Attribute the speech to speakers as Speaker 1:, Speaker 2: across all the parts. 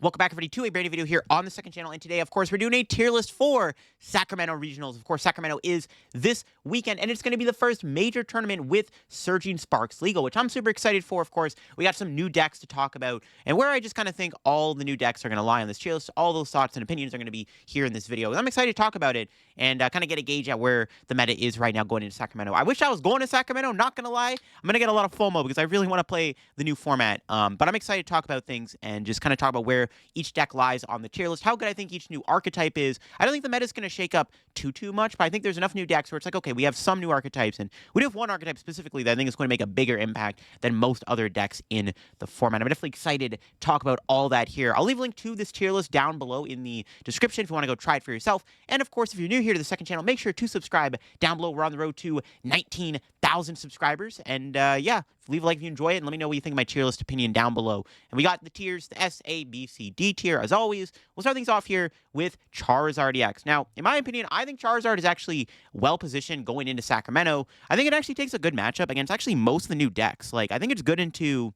Speaker 1: Welcome back, everybody, to a brand new video here on the second channel. And today, of course, we're doing a tier list for Sacramento Regionals. Of course, Sacramento is this weekend, and it's going to be the first major tournament with Surging Sparks Legal, which I'm super excited for. Of course, we got some new decks to talk about, and where I just kind of think all the new decks are going to lie on this tier list. All those thoughts and opinions are going to be here in this video. And I'm excited to talk about it and kind of get a gauge at where the meta is right now going into Sacramento. I wish I was going to Sacramento, not going to lie. I'm going to get a lot of FOMO because I really want to play the new format. But I'm excited to talk about things and just kind of talk about where each deck lies on the tier list, how good I think each new archetype is. I don't think the meta is going to shake up too much, but I think there's enough new decks where it's like, okay, we have some new archetypes, and we do have one archetype specifically that I think is going to make a bigger impact than most other decks in the format. I'm definitely excited to talk about all that here. I'll leave a link to this tier list down below in the description if you want to go try it for yourself. And of course, if you're new here to the second channel, make sure to subscribe down below. We're on the road to 19,000 subscribers. And yeah, leave a like if you enjoy it, and let me know what you think of my tier list opinion down below. And we got the tiers, the S, A, B, C, D tier. As always, we'll start things off here with Charizard EX. Now, in my opinion, I think Charizard is actually well-positioned going into Sacramento. I think it actually takes a good matchup against actually most of the new decks. Like, I think it's good into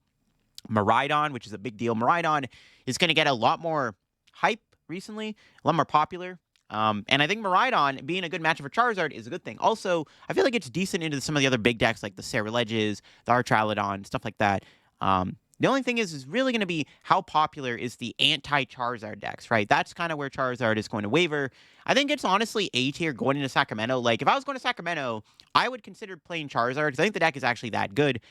Speaker 1: Miraidon, which is a big deal. Miraidon is going to get a lot more hype recently, a lot more popular. And I think Miraidon being a good matchup for Charizard is a good thing. Also, I feel like it's decent into some of the other big decks like the Saraledges, the Archaludon, stuff like that. The only thing is really going to be how popular is the anti-Charizard decks, right? That's kind of where Charizard is going to waver. I think it's honestly A tier going into Sacramento. Like, if I was going to Sacramento, I would consider playing Charizard because I think the deck is actually that good.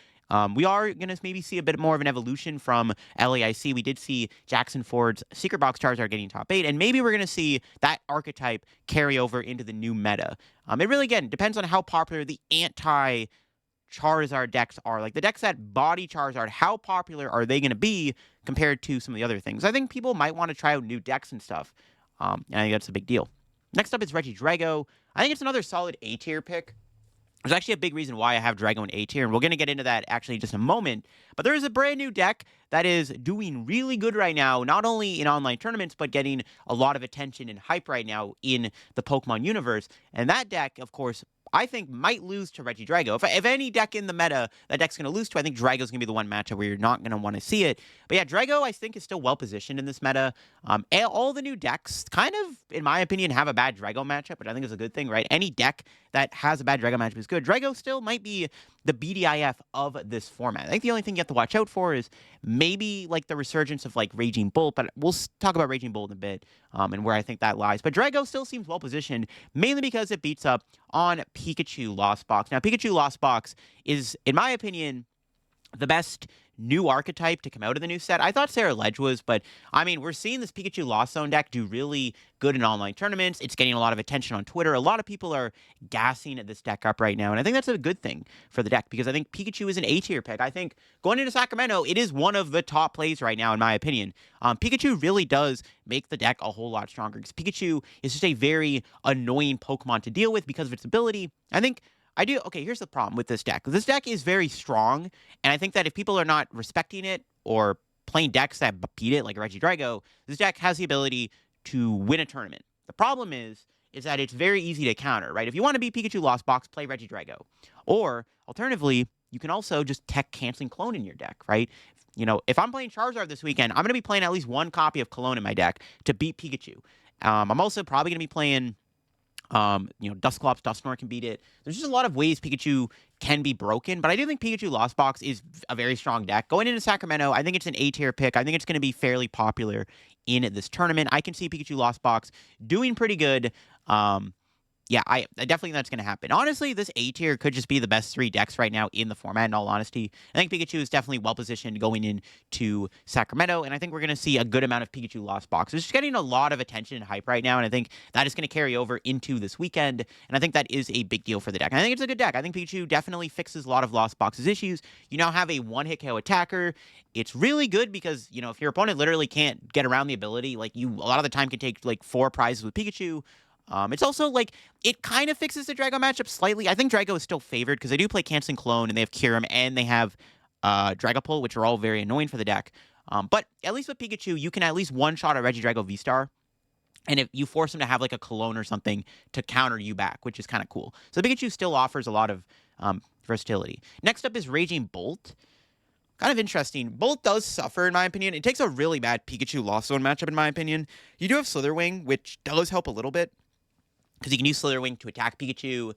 Speaker 1: We are going to maybe see a bit more of an evolution from LAIC. We did see Jackson Ford's Secret Box Charizard getting top 8, and maybe we're going to see that archetype carry over into the new meta. It really, again, depends on how popular the anti-Charizard decks are. Like, the decks that body Charizard, how popular are they going to be compared to some of the other things? I think people might want to try out new decks and stuff. And I think that's a big deal. Next up is Regidrago. I think it's another solid A tier pick. There's actually a big reason why I have Drago in A tier, and we're going to get into that actually in just a moment. But there is a brand new deck that is doing really good right now, not only in online tournaments, but getting a lot of attention and hype right now in the Pokemon universe. And that deck, of course, I think might lose to Regidrago. If any deck in the meta that deck's going to lose to, I think Drago's going to be the one matchup where you're not going to want to see it. But yeah, Drago, I think, is still well-positioned in this meta. All the new decks kind of, in my opinion, have a bad Drago matchup, which I think is a good thing, right? Any deck that has a bad Drago matchup is good. Drago still might be the BDIF of this format. I think the only thing you have to watch out for is maybe like the resurgence of like Raging Bolt, but we'll talk about Raging Bolt in a bit and where I think that lies. But Drago still seems well positioned, mainly because it beats up on Pikachu Lost Box. Now, Pikachu Lost Box is, in my opinion, the best new archetype to come out of the new set. I thought Saraledge was, but I mean, we're seeing this Pikachu Lost Zone deck do really good in online tournaments. It's getting a lot of attention on Twitter. A lot of people are gassing at this deck up right now, and I think that's a good thing for the deck because I think Pikachu is an A-tier pick. I think going into Sacramento, it is one of the top plays right now, in my opinion. Pikachu really does make the deck a whole lot stronger because Pikachu is just a very annoying Pokemon to deal with because of its ability. Okay, here's the problem with this deck. This deck is very strong, and I think that if people are not respecting it or playing decks that beat it, like Regidrago, this deck has the ability to win a tournament. The problem is that it's very easy to counter, right? If you want to beat Pikachu Lost Box, play Regidrago. Or, alternatively, you can also just tech canceling Clone in your deck, right? You know, if I'm playing Charizard this weekend, I'm going to be playing at least one copy of Clone in my deck to beat Pikachu. I'm also probably going to be playing Dusclops, Dusknoir can beat it. There's just a lot of ways Pikachu can be broken, but I do think Pikachu Lost Box is a very strong deck. Going into Sacramento, I think it's an A-tier pick. I think it's going to be fairly popular in this tournament. I can see Pikachu Lost Box doing pretty good. Yeah, I definitely think that's going to happen. Honestly, this A tier could just be the best 3 decks right now in the format, in all honesty. I think Pikachu is definitely well-positioned going into Sacramento, and I think we're going to see a good amount of Pikachu Lost Box. It's just getting a lot of attention and hype right now, and I think that is going to carry over into this weekend, and I think that is a big deal for the deck. And I think it's a good deck. I think Pikachu definitely fixes a lot of Lost Box's issues. You now have a one-hit KO attacker. It's really good because, you know, if your opponent literally can't get around the ability, like, you a lot of the time can take, like, 4 prizes with Pikachu. It's also, like, it kind of fixes the Drago matchup slightly. I think Drago is still favored because they do play Canceling Clone, and they have Kyurem, and they have Dragapult, which are all very annoying for the deck. But at least with Pikachu, you can at least one-shot a Regidrago V-Star, and if you force him to have, like, a Cologne or something to counter you back, which is kind of cool. So Pikachu still offers a lot of versatility. Next up is Raging Bolt. Kind of interesting. Bolt does suffer, in my opinion. It takes a really bad Pikachu Lost Zone matchup, in my opinion. You do have Slitherwing, which does help a little bit, because you can use Slitherwing to attack Pikachu.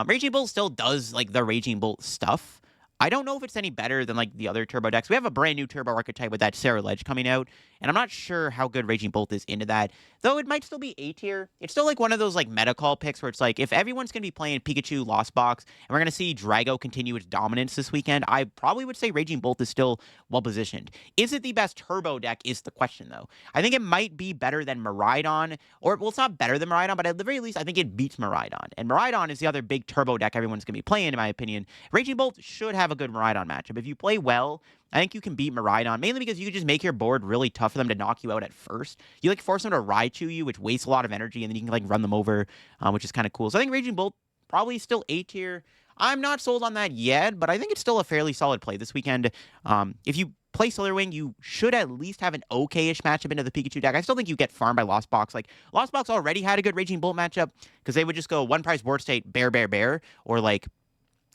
Speaker 1: Raging Bolt still does, like, the Raging Bolt stuff. I don't know if it's any better than, like, the other Turbo decks. We have a brand new Turbo archetype with that Sarah Ledge coming out, and I'm not sure how good Raging Bolt is into that. Though it might still be A tier. It's still, like, one of those, like, meta call picks where it's like, if everyone's going to be playing Pikachu Lost Box, and we're going to see Drago continue its dominance this weekend, I probably would say Raging Bolt is still well-positioned. Is it the best Turbo deck is the question, though. I think it might be better than Miraidon, or, well, it's not better than Miraidon, but at the very least, I think it beats Miraidon. And Miraidon is the other big Turbo deck everyone's going to be playing, in my opinion. Raging Bolt should have a good Miraidon matchup. If you play well, I think you can beat Miraidon, mainly because you can just make your board really tough for them to knock you out at first. You, like, force them to Raichu you, which wastes a lot of energy, and then you can, like, run them over, which is kind of cool. So I think Raging Bolt probably still A tier. I'm not sold on that yet, but I think it's still a fairly solid play this weekend. If you play Slitherwing, you should at least have an okay-ish matchup into the Pikachu deck. I still think you get farmed by Lost Box. Like, Lost Box already had a good Raging Bolt matchup, because they would just go one price board state, bear, bear, bear, or, like,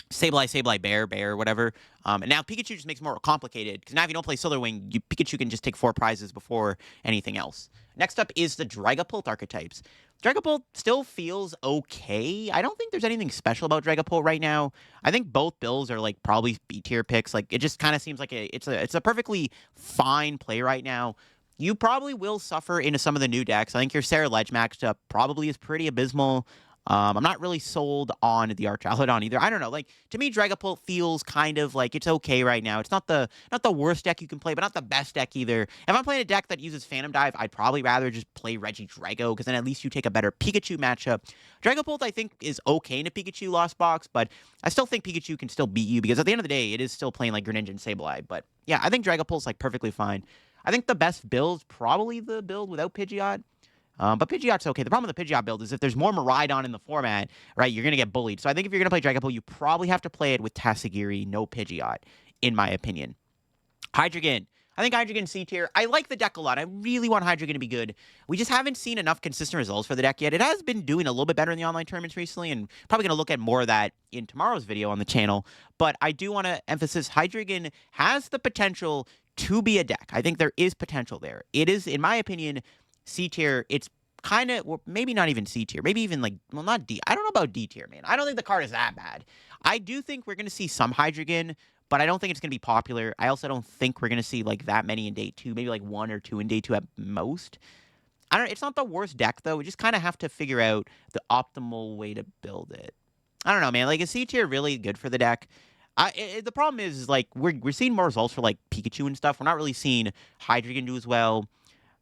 Speaker 1: Sableye, bear, bear, whatever. And now Pikachu just makes it more complicated, because now if you don't play Slitherwing, Pikachu can just take 4 prizes before anything else. Next up is the Dragapult archetypes. Dragapult still feels okay. I don't think there's anything special about Dragapult right now. I think both builds are, like, probably B tier picks. Like, it just kind of seems like it's a perfectly fine play right now. You probably will suffer into some of the new decks. I think your Sarah Ledge matchup probably is pretty abysmal. I'm not really sold on the Archaludon either. I don't know. Like, to me, Dragapult feels kind of like it's okay right now. It's not the worst deck you can play, but not the best deck either. If I'm playing a deck that uses Phantom Dive, I'd probably rather just play Regidrago, because then at least you take a better Pikachu matchup. Dragapult, I think, is okay in a Pikachu Lost Box, but I still think Pikachu can still beat you, because at the end of the day, it is still playing like Greninja and Sableye. But yeah, I think Dragapult's, like, perfectly fine. I think the best build's probably the build without Pidgeot. But Pidgeot's okay. The problem with the Pidgeot build is if there's more Miraidon in the format, right, you're going to get bullied. So I think if you're going to play Dragapult, you probably have to play it with Tatsugiri, no Pidgeot, in my opinion. Hydreigon. I think Hydreigon C tier. I like the deck a lot. I really want Hydreigon to be good. We just haven't seen enough consistent results for the deck yet. It has been doing a little bit better in the online tournaments recently, and probably going to look at more of that in tomorrow's video on the channel. But I do want to emphasize Hydreigon has the potential to be a deck. I think there is potential there. It is, in my opinion, C tier. It's kind of, well, maybe not even C tier. Maybe even, like, well, not D. I don't know about D tier, man. I don't think the card is that bad. I do think we're going to see some Hydreigon, but I don't think it's going to be popular. I also don't think we're going to see, like, that many in day 2. Maybe, like, 1 or 2 in day 2 at most. I don't. It's not the worst deck, though. We just kind of have to figure out the optimal way to build it. I don't know, man. Like, is C tier really good for the deck? The problem is, like, we're seeing more results for, like, Pikachu and stuff. We're not really seeing Hydreigon do as well.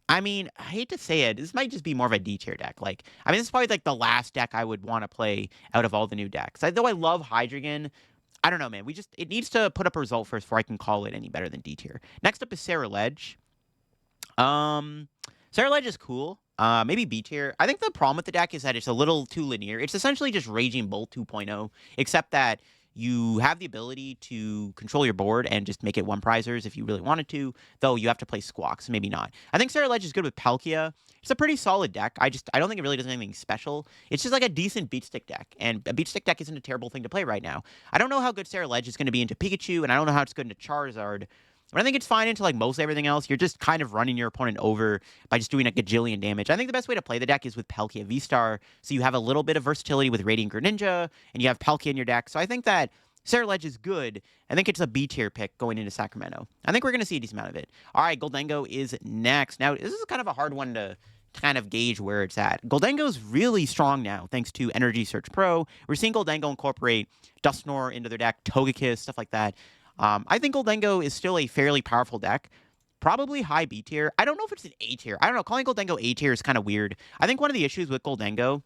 Speaker 1: I mean, I hate to say it, this might just be more of a D tier deck. Like, I mean, this is probably, like, the last deck I would want to play out of all the new decks. Though I love Hydreigon, I don't know, man. It needs to put up a result first before I can call it any better than D tier. Next up is Sarah Ledge. Sarah Ledge is cool. Maybe B tier. I think the problem with the deck is that it's a little too linear. It's essentially just Raging Bolt 2.0, except that you have the ability to control your board and just make it one prizers if you really wanted to, though you have to play Squawks, maybe not. I think Sarah Ledge is good with Palkia. It's a pretty solid deck. I don't think it really does anything special. It's just like a decent beat stick deck, and a beat stick deck isn't a terrible thing to play right now. I don't know how good Sarah Ledge is going to be into Pikachu, and I don't know how it's good into Charizard. But I think it's fine into, like, most everything else. You're just kind of running your opponent over by just doing a gajillion damage. I think the best way to play the deck is with Palkia V-Star, so you have a little bit of versatility with Radiant Greninja, and you have Palkia in your deck. So I think that Sarah Ledge is good. I think it's a B tier pick going into Sacramento. I think we're going to see a decent amount of it. All right, Goldengo is next. Now, this is kind of a hard one to kind of gauge where it's at. Goldengo's really strong now, thanks to Energy Search Pro. We're seeing Goldengo incorporate Dusknoir into their deck, Togekiss, stuff like that. I think Goldengo is still a fairly powerful deck. Probably high B tier. I don't know if it's an A tier. I don't know. Calling Goldengo A tier is kind of weird. I think one of the issues with Goldengo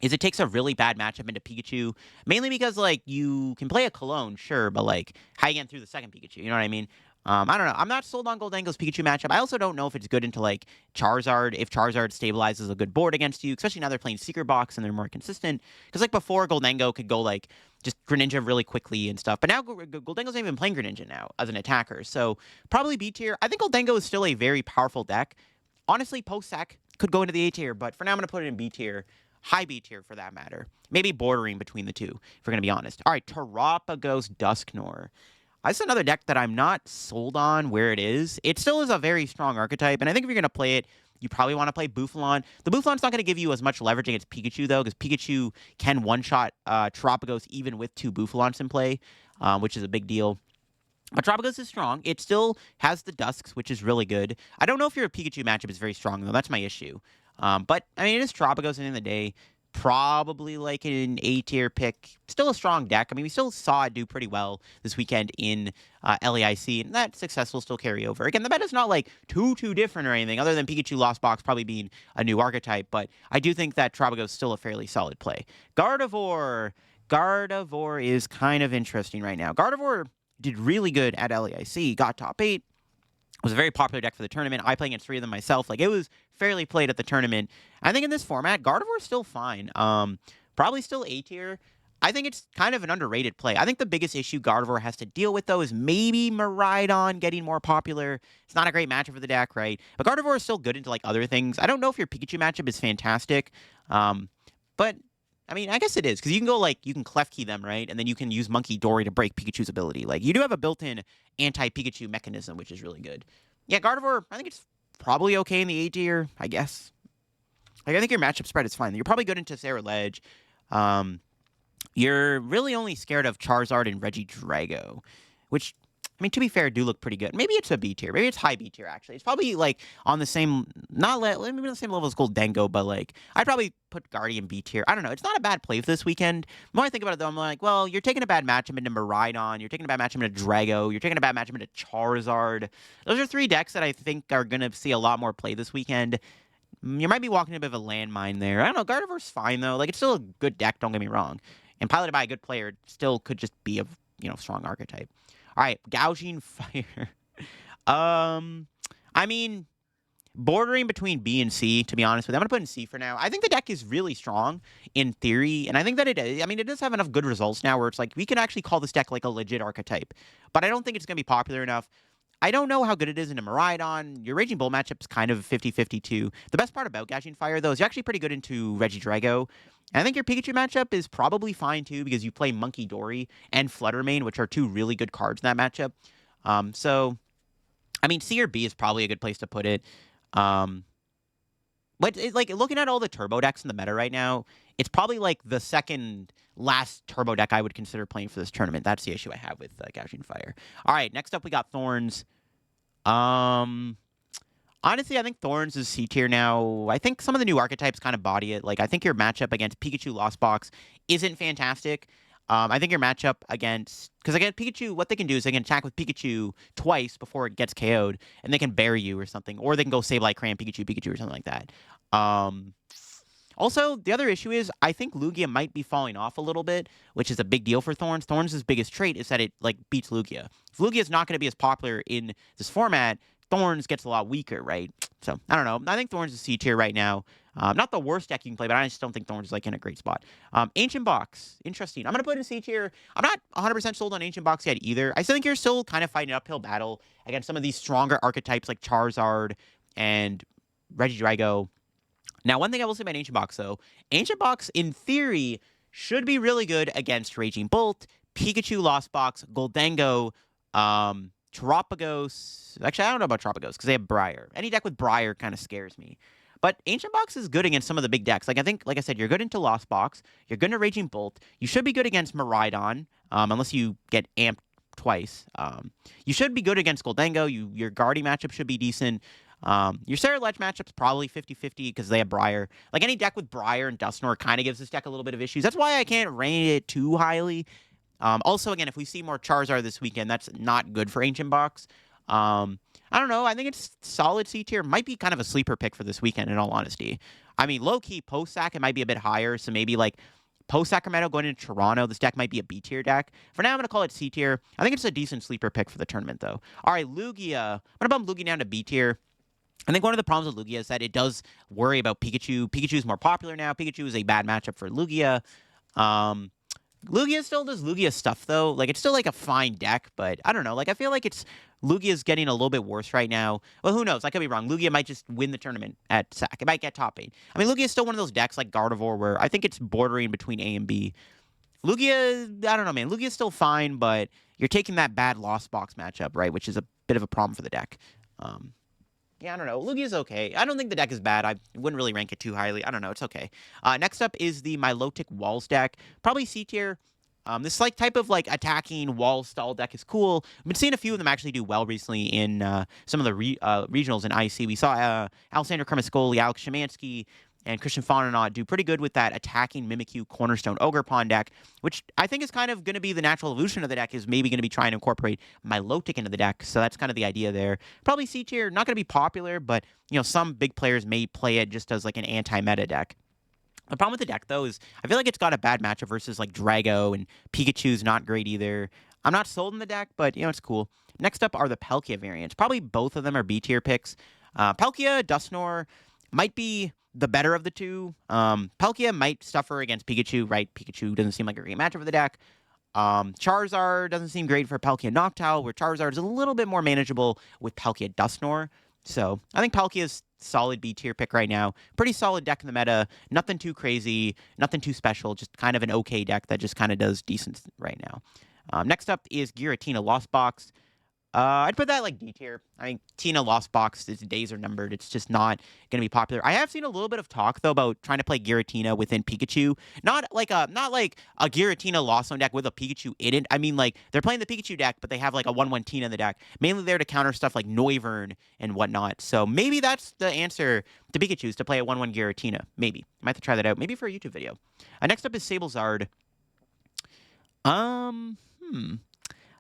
Speaker 1: is it takes a really bad matchup into Pikachu, mainly because, like, you can play a Cologne, sure, but, like, how you get through the second Pikachu, you know what I mean? I don't know. I'm not sold on Goldengo's Pikachu matchup. I also don't know if it's good into, like, Charizard, if Charizard stabilizes a good board against you, especially now they're playing Secret Box and they're more consistent. Because, like, before, Goldengo could go, like, just Greninja really quickly and stuff. But now Goldengo's not even playing Greninja now as an attacker. So probably B tier. I think Goldengo is still a very powerful deck. Honestly, post-Sac could go into the A tier, but for now I'm going to put it in B tier. High B tier for that matter. Maybe bordering between the two, if we're going to be honest. All right, Terapagos Dusknoir. That's another deck that I'm not sold on where it is. It still is a very strong archetype, and I think if you're going to play it, you probably want to play Bouffalon. The Bouffalon's not going to give you as much leverage against Pikachu, though, because Pikachu can one-shot Terapagos even with 2 Bouffalons in play, which is a big deal. But Terapagos is strong. It still has the Dusks, which is really good. I don't know if your Pikachu matchup is very strong, though. That's my issue. But, I mean, it is Terapagos at the end of the day. Probably like an A-tier pick. Still a strong deck. I mean, we still saw it do pretty well this weekend in LAIC, and that success will still carry over. Again, the meta's not like too different or anything, other than Pikachu Lost Box probably being a new archetype, but I do think that Terapagos is still a fairly solid play. Gardevoir. Gardevoir is kind of interesting right now. Gardevoir did really good at LAIC, got top 8, was a very popular deck for the tournament. I play against 3 of them myself. Like, it was fairly played at the tournament. I think in this format, Gardevoir is still fine. Probably still A tier. I think it's kind of an underrated play. I think the biggest issue Gardevoir has to deal with, though, is maybe Miraidon getting more popular. It's not a great matchup for the deck, right? But Gardevoir is still good into, like, other things. I don't know if your Pikachu matchup is fantastic, but I mean, I guess it is, because you can go, like, you can Clef Key them, right? And then you can use Monkey Dory to break Pikachu's ability. Like, you do have a built-in anti-Pikachu mechanism, which is really good. Yeah, Gardevoir, I think it's probably okay in the A tier, I guess. Like, I think your matchup spread is fine. You're probably good into Sarah Ledge. You're really only scared of Charizard and Regidrago, which, I mean, to be fair, do look pretty good. Maybe it's a B tier. Maybe it's high B tier, actually. It's probably, like, on the same, maybe not the same level as Goldengo, but, like, I'd probably put Guardian B tier. I don't know. It's not a bad play for this weekend. The more I think about it, though, I'm like, well, you're taking a bad matchup into Miraidon. You're taking a bad matchup into Drago. You're taking a bad matchup into Charizard. Those are 3 decks that I think are going to see a lot more play this weekend. You might be walking a bit of a landmine there. I don't know. Gardevoir's fine, though. Like, it's still a good deck, don't get me wrong. And piloted by a good player, it still could just be a, strong archetype. All right, Gouging Fire. I mean, bordering between B and C, to be honest with you. I'm going to put in C for now. I think the deck is really strong in theory, and I think that it does have enough good results now where it's like, we can actually call this deck like a legit archetype. But I don't think it's going to be popular enough. I don't know how good it is in a Miraidon. Your Raging Bull matchup's kind of 50-50 too. The best part about Gouging Fire, though, is you're actually pretty good into Regidrago. And I think your Pikachu matchup is probably fine too, because you play Monkey Dory and Fluttermane, which are 2 really good cards in that matchup. So, I mean, C or B is probably a good place to put it. But like, looking at all the turbo decks in the meta right now, it's probably like the second last turbo deck I would consider playing for this tournament. That's the issue I have with Gouging Fire. All right, next up we got Thorns. Honestly, I think Thorns is C tier now. I think some of the new archetypes kind of body it. Like, I think your matchup against Pikachu Lost Box isn't fantastic. I think your matchup against... Because against Pikachu, what they can do is they can attack with Pikachu twice before it gets KO'd, and they can bury you or something. Or they can go Sableye, Cram, Pikachu or something like that. Also, the other issue is I think Lugia might be falling off a little bit, which is a big deal for Thorns. Thorns' biggest trait is that it, like, beats Lugia. If Lugia is not going to be as popular in this format, Thorns gets a lot weaker, right? So, I don't know. I think Thorns is C tier right now. Not the worst deck you can play, but I just don't think Thorns is, like, in a great spot. Ancient Box. Interesting. I'm going to put it in C tier. I'm not 100% sold on Ancient Box yet either. I still think you're still kind of fighting an uphill battle against some of these stronger archetypes like Charizard and Regidrago. Now, one thing I will say about Ancient Box, though, Ancient Box, in theory, should be really good against Raging Bolt, Pikachu Lost Box, Goldengo, Terapagos. Actually, I don't know about Terapagos because they have Briar. Any deck with Briar kind of scares me. But Ancient Box is good against some of the big decks. Like, I think, like I said, you're good into Lost Box. You're good into Raging Bolt. You should be good against Miraidon, unless you get amped twice. You should be good against Goldengo. Your Guardy matchup should be decent. Your Sarah Ledge matchup's probably 50-50 because they have Briar. Like, any deck with Briar and Dusknoir kind of gives this deck a little bit of issues. That's why I can't rate it too highly. Also, again, if we see more Charizard this weekend, that's not good for Ancient Box. I don't know. I think it's solid C tier. Might be kind of a sleeper pick for this weekend, in all honesty. I mean, low-key, post-Sac, it might be a bit higher. So maybe, like, post-Sacramento going into Toronto, this deck might be a B tier deck. For now, I'm going to call it C tier. I think it's a decent sleeper pick for the tournament, though. All right, Lugia. I'm going to bump Lugia down to B tier. I think one of the problems with Lugia is that it does worry about Pikachu. Pikachu is more popular now. Pikachu is a bad matchup for Lugia. Lugia still does Lugia stuff, though. Like, it's still, like, a fine deck, but I don't know. Like, I feel like Lugia's getting a little bit worse right now. Well, who knows? I could be wrong. Lugia might just win the tournament at SAC. It might get top 8. I mean, Lugia's still one of those decks like Gardevoir where I think it's bordering between A and B Lugia, I don't know, man. Lugia's still fine, but you're taking that bad Lost Box matchup, right? Which is a bit of a problem for the deck. Yeah, I don't know. Lugia's okay. I don't think the deck is bad. I wouldn't really rank it too highly. I don't know. It's okay. Next up is the Milotic Walls deck. Probably C tier. This like type of like attacking wall stall deck is cool. I've been seeing a few of them actually do well recently in some of the regionals in IC. We saw Alexander Kremiscoli, Alex Szymanski, and Christian Faunonaut do pretty good with that attacking Mimikyu Cornerstone Ogre Pawn deck, which I think is kind of going to be the natural evolution of the deck, is maybe going to be trying to incorporate Milotic into the deck. So that's kind of the idea there. Probably C tier, not going to be popular, but some big players may play it just as like an anti-meta deck. The problem with the deck, though, is I feel like it's got a bad matchup versus like Drago, and Pikachu's not great either. I'm not sold in the deck, but it's cool. Next up are the Palkia variants. Probably both of them are B tier picks. Palkia, Dusknoir might be the better of the two. Palkia might suffer against Pikachu, right? Pikachu doesn't seem like a great matchup for the deck. Charizard doesn't seem great for Palkia Noctowl, where Charizard is a little bit more manageable with Palkia Dusknoir. So I think Palkia is solid B tier pick right now. Pretty solid deck in the meta. Nothing too crazy, nothing too special. Just kind of an okay deck that just kind of does decent right now. Next up is Giratina Lost Box. I'd put that like D tier. I mean, Tina Lost Box, its days are numbered. It's just not going to be popular. I have seen a little bit of talk though about trying to play Giratina within Pikachu. Not like a Giratina Lost Zone deck with a Pikachu in it. I mean, like they're playing the Pikachu deck, but they have like a 1/1 Tina in the deck, mainly there to counter stuff like Noivern and whatnot. So maybe that's the answer to Pikachu, is to play a 1/1 Giratina. Maybe I might have to try that out. Maybe for a YouTube video. Next up is Sablezard.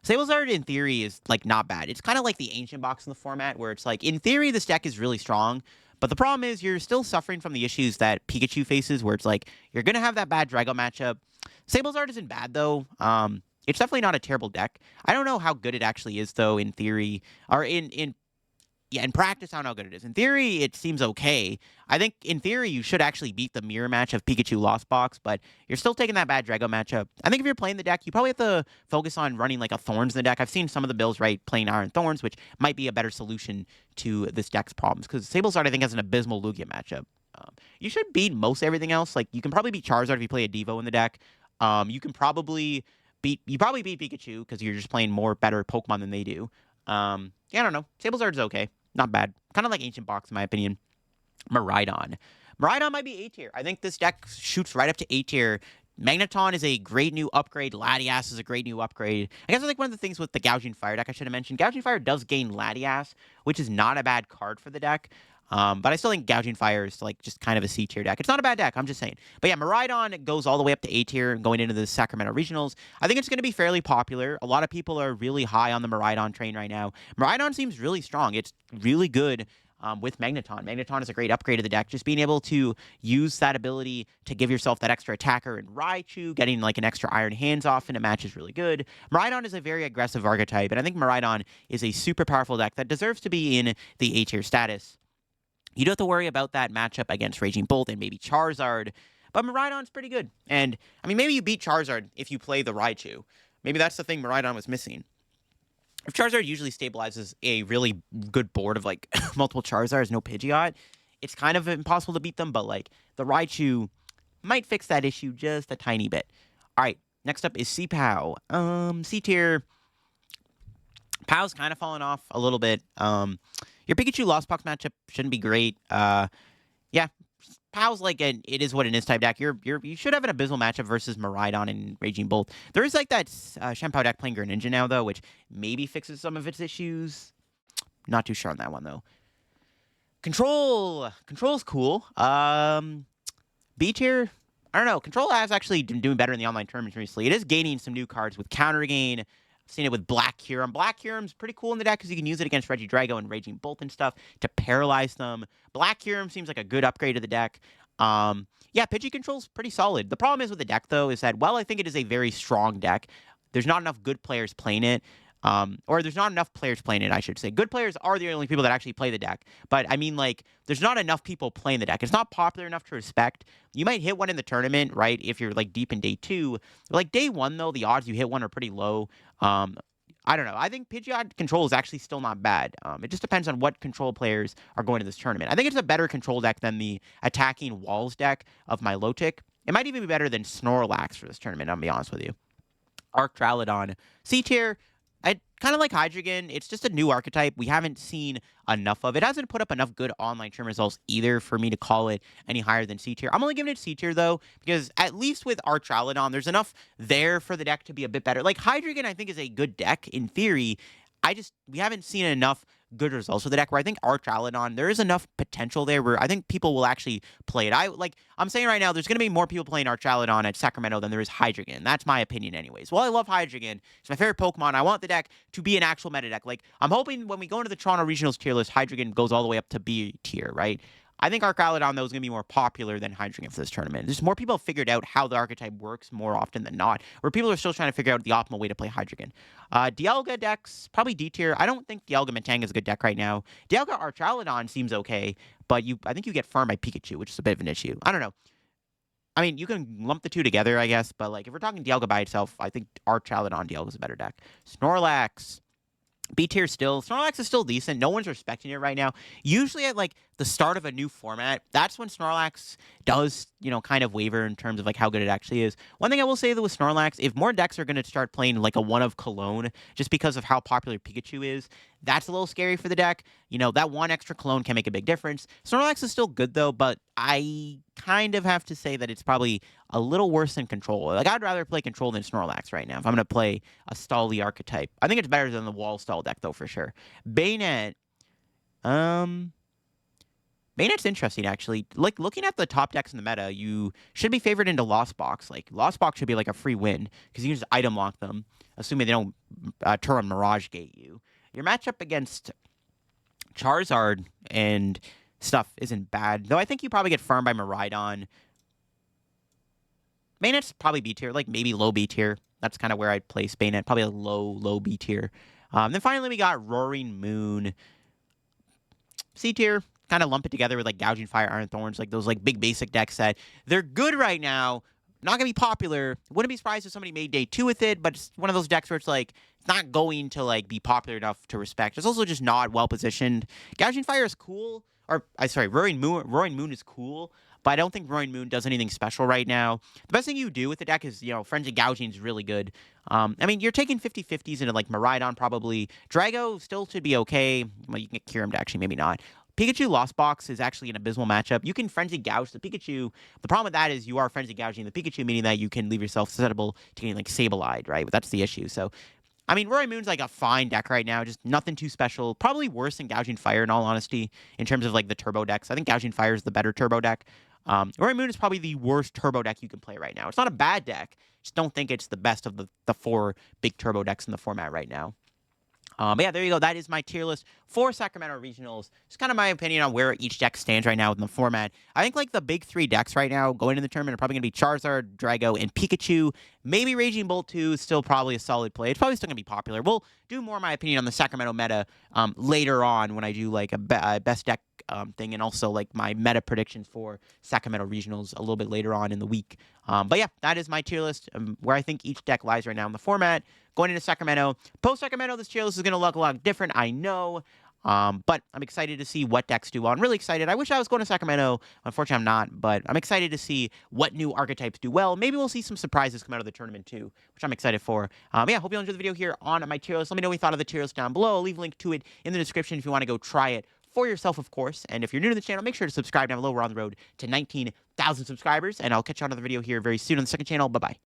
Speaker 1: Sablezard, in theory, is, like, not bad. It's kind of like the Ancient Box in the format, where it's like, in theory, this deck is really strong, but the problem is you're still suffering from the issues that Pikachu faces, where it's like, you're going to have that bad Drago matchup. Sablezard isn't bad, though. It's definitely not a terrible deck. I don't know how good it actually is, though, in theory, or in practice, I don't know how good it is. In theory, it seems okay. I think, in theory, you should actually beat the mirror match of Pikachu Lost Box, but you're still taking that bad Drago matchup. I think if you're playing the deck, you probably have to focus on running, like, a Thorns in the deck. I've seen some of the builds, right, playing Iron Thorns, which might be a better solution to this deck's problems, because Sablezard, I think, has an abysmal Lugia matchup. You should beat most everything else. Like, you can probably beat Charizard if you play a Devo in the deck. You probably beat Pikachu, because you're just playing more better Pokemon than they do. Yeah, I don't know. Sablezard's okay. Not bad. Kind of like Ancient Box, in my opinion. Miraidon. Miraidon might be A tier. I think this deck shoots right up to A tier. Magneton is a great new upgrade. Latias is a great new upgrade. I guess I think one of the things with the Gouging Fire deck I should have mentioned, Gouging Fire does gain Latias, which is not a bad card for the deck. But I still think Gouging Fire is like just kind of a C tier deck. It's not a bad deck, I'm just saying. But yeah, Miraidon goes all the way up to A tier going into the Sacramento Regionals. I think it's going to be fairly popular. A lot of people are really high on the Miraidon train right now. Miraidon seems really strong. It's really good with Magneton. Magneton is a great upgrade of the deck. Just being able to use that ability to give yourself that extra attacker in Raichu, getting like an extra Iron Hands off in a match is really good. Miraidon is a very aggressive archetype, and I think Miraidon is a super powerful deck that deserves to be in the A tier status. You don't have to worry about that matchup against Raging Bolt and maybe Charizard, but Miraidon's pretty good. And, I mean, maybe you beat Charizard if you play the Raichu. Maybe that's the thing Miraidon was missing. If Charizard usually stabilizes a really good board of, like, multiple Charizards, no Pidgeot, it's kind of impossible to beat them, but, like, the Raichu might fix that issue just a tiny bit. All right, next up is C-Pow. C tier. Pow's kind of fallen off a little bit. Your Pikachu Lost Box matchup shouldn't be great. Yeah, Pow's like it is what it is type deck. You should have an abysmal matchup versus Miraidon and Raging Bolt. There is like that Shenpao deck playing Greninja now though, which maybe fixes some of its issues. Not too sure on that one though. Control's cool. B tier. I don't know. Control has actually been doing better in the online tournaments recently. It is gaining some new cards with Counter Gain. I've seen it with Black Kyurem. Black Kyurem's pretty cool in the deck because you can use it against Regidrago and Raging Bolt and stuff to paralyze them. Black Kyurem seems like a good upgrade to the deck. Yeah, Pidgey control's pretty solid. The problem is with the deck, though, is that while I think it is a very strong deck, there's not enough good players playing it. Or there's not enough players playing it, I should say. Good players are the only people that actually play the deck. But, I mean, like, there's not enough people playing the deck. It's not popular enough to respect. You might hit one in the tournament, right, if you're, like, deep in day 2. But, like, day 1, though, the odds you hit one are pretty low. I don't know. I think Pidgeot control is actually still not bad. It just depends on what control players are going to this tournament. I think it's a better control deck than the attacking walls deck of Milotic. It might even be better than Snorlax for this tournament, I'm going to be honest with you. Arctralodon, C tier. I kind of like Hydreigon. It's just a new archetype. We haven't seen enough of it. It hasn't put up enough good online tournament results either for me to call it any higher than C tier. I'm only giving it C tier though, because at least with Arctralodon, there's enough there for the deck to be a bit better. Like Hydreigon, I think is a good deck in theory. We haven't seen enough good results with the deck where I think Arctralodon, there is enough potential there where I think people will actually play it. I'm saying right now, there's going to be more people playing Arctralodon at Sacramento than there is Hydreigon. That's my opinion anyways. Well, I love Hydreigon. It's my favorite Pokemon. I want the deck to be an actual meta deck. Like, I'm hoping when we go into the Toronto Regionals tier list, Hydreigon goes all the way up to B tier, right? I think Arctralodon, though, is going to be more popular than Hydreigon for this tournament. There's more people have figured out how the archetype works more often than not, where people are still trying to figure out the optimal way to play Hydreigon. Dialga decks, probably D tier. I don't think Dialga Metang is a good deck right now. Dialga Arctralodon seems okay, but I think you get farmed by Pikachu, which is a bit of an issue. I don't know. I mean, you can lump the two together, I guess, but like if we're talking Dialga by itself, I think Arctralodon Dialga is a better deck. Snorlax. B tier still. Snorlax is still decent. No one's respecting it right now. Usually at like the start of a new format, that's when Snorlax does, kind of waver in terms of like how good it actually is. One thing I will say though with Snorlax, if more decks are going to start playing like a one of Cologne just because of how popular Pikachu is, that's a little scary for the deck. That one extra Cologne can make a big difference. Snorlax is still good though, but I kind of have to say that it's probably a little worse than Control. Like I'd rather play Control than Snorlax right now if I'm going to play a Stally archetype. I think it's better than the Wall Stall deck though for sure. Bayonet. Bayonet's interesting, actually. Like, looking at the top decks in the meta, you should be favored into Lost Box. Like, Lost Box should be, like, a free win, because you can just item lock them, assuming they don't turn Mirage Gate you. Your matchup against Charizard and stuff isn't bad, though I think you probably get farmed by Miraidon. Bayonet's probably B tier, like, maybe low B tier. That's kind of where I'd place Bayonet, probably a low B tier. Then finally, we got Roaring Moon. C tier. Kind of lump it together with like Gouging Fire, Iron Thorns, like those like big basic decks that they're good right now. Not gonna be popular. Wouldn't be surprised if somebody made day 2 with it, but it's one of those decks where it's like it's not going to like be popular enough to respect. It's also just not well positioned. Gouging Fire is cool, Roaring Moon is cool, but I don't think Roaring Moon does anything special right now. The best thing you do with the deck is, Frenzy Gouging is really good. I mean, you're taking 50-50s into like Miraidon probably. Drago still should be okay. Well, you can get Kyurem to actually maybe not. Pikachu Lost Box is actually an abysmal matchup. You can Frenzy Gouge the Pikachu. The problem with that is you are Frenzy Gouging the Pikachu, meaning that you can leave yourself susceptible to getting, like, Sableye, right? But that's the issue. So, I mean, Roaring Moon's, like, a fine deck right now. Just nothing too special. Probably worse than Gouging Fire, in all honesty, in terms of, like, the turbo decks. I think Gouging Fire is the better turbo deck. Roaring Moon is probably the worst turbo deck you can play right now. It's not a bad deck. Just don't think it's the best of the 4 big turbo decks in the format right now. But yeah, there you go. That is my tier list for Sacramento Regionals. Just kind of my opinion on where each deck stands right now in the format. I think like the big 3 decks right now going into the tournament are probably going to be Charizard, Drago, and Pikachu. Maybe Raging Bolt 2 is still probably a solid play. It's probably still going to be popular. We'll do more of my opinion on the Sacramento meta later on when I do like a best deck thing, and also like my meta predictions for Sacramento Regionals a little bit later on in the week. But yeah, that is my tier list where I think each deck lies right now in the format. Going into Sacramento. Post-Sacramento, this tier list is going to look a lot different, I know. But I'm excited to see what decks do well. I'm really excited. I wish I was going to Sacramento. Unfortunately, I'm not. But I'm excited to see what new archetypes do well. Maybe we'll see some surprises come out of the tournament, too, which I'm excited for. Yeah, hope you enjoyed the video here on my tier list. Let me know what you thought of the tier list down below. I'll leave a link to it in the description if you want to go try it for yourself, of course. And if you're new to the channel, make sure to subscribe down below. We're on the road to 19,000 subscribers. And I'll catch you on another video here very soon on the second channel. Bye-bye.